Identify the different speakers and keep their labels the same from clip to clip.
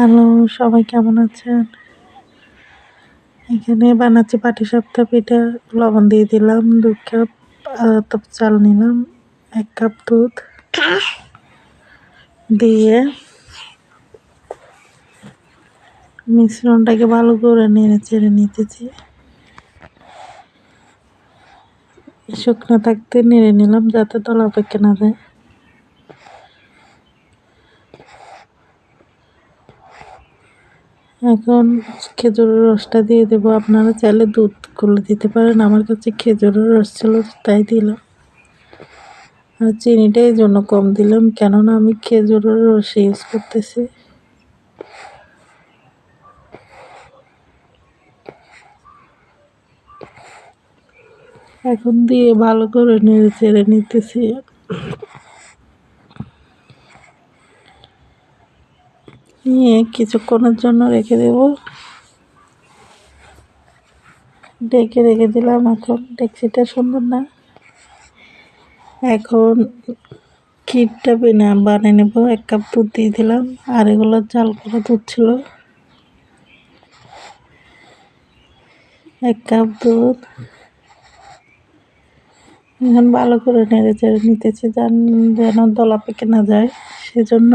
Speaker 1: Hello, সবাই কেমন আছেন? এখানে বানাচ্ছি পাটিসাপটা পিঠা। লবণ দিয়ে দিলাম 2 কাপ, তারপর চাল নিলাম 1 কাপ দুধ দিয়ে মিশ্রণটাকে ভালো করে নেড়ে চেড়ে নিতেছি। শুকনো থাকতে নেড়ে নিলাম যাতে দলা পেকে না যায়। এখন খেজুরের রসটা দিয়ে দেবো। আপনারা চাইলে দুধ গুলে দিতে পারেন, আমার কাছে খেজুরের রস ছিল তাই দিলাম। আর চিনিটা এই জন্য কম দিলাম, কেননা আমি খেজুরের রস ইউজ করতেছি। এখন দিয়ে ভালো করে নেড়ে চেড়ে নিতেছি। নিয়ে কিছুক্ষণের জন্য রেখে দেব। ঢেকে রেখে দিলাম। এখন ডেক্সিটা সুন্দর না। এখন ক্ষীরটা বানিয়ে নেব। 1 কাপ দুধ দিয়ে দিলাম, আর এগুলো জাল করা দুধ ছিল। 1 কাপ দুধ এখন ভালো করে নেড়ে চেড়ে নিতেছি যেন দলা পেকে না যায়, সেজন্য।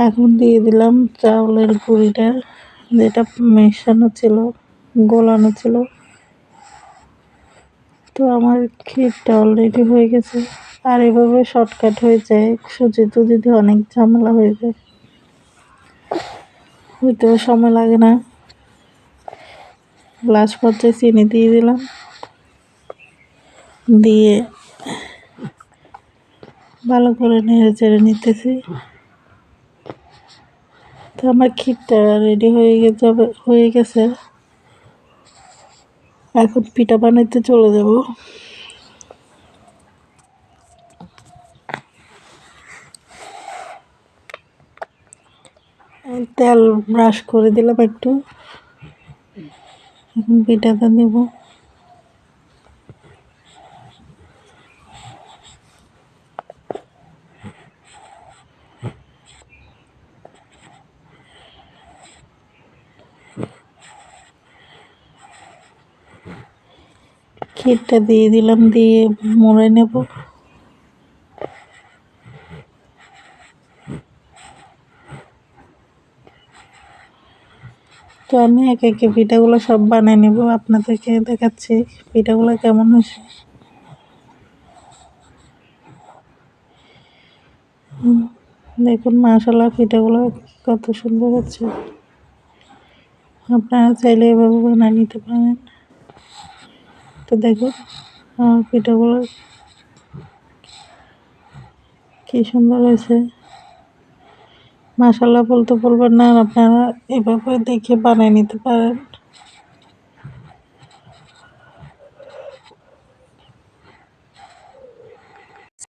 Speaker 1: এখন দিয়ে দিলাম চাউলের গুঁড়িটা, যেটা মেশানো ছিল, গোলানো ছিল। তো আমার ক্ষীরটা অলরেডি হয়ে গেছে। আর এভাবে শর্টকাট হয়ে যায়, সুজি টুজি দিয়ে অনেক ঝামেলা হয়ে যায়, হইতেও সময় লাগে না। লাস্ট পর্যায়ে চিনি দিয়ে দিলাম, দিয়ে ভালো করে নেড়ে চেড়ে নিতেছি। তো আমার ক্ষীরটা রেডি হয়ে গেছে। এখন পিঠা বানাইতে চলে যাব। তেল ব্রাশ করে দিলাম একটু। এখন পিঠাটা দেব। ক্ষীরটা দিয়ে দিলাম, দিয়ে মুড়ে নেব। তো আমি একে একে পিঠাগুলো সব বানিয়ে নেব, আপনাদেরকে দেখাচ্ছি পিঠাগুলো কেমন হয়েছে। দেখুন মাশাআল্লাহ, পিঠাগুলো কত সুন্দর হচ্ছে। আপনারা চাইলে এভাবে বানিয়ে নিতে পারেন। তো দেখুন আমার পিঠাগুলো কি সুন্দর হয়েছে। মাশাআল্লাহ বলতে বলবেন না, আপনারা এভাবে দেখে বানিয়ে নিতে পারেন।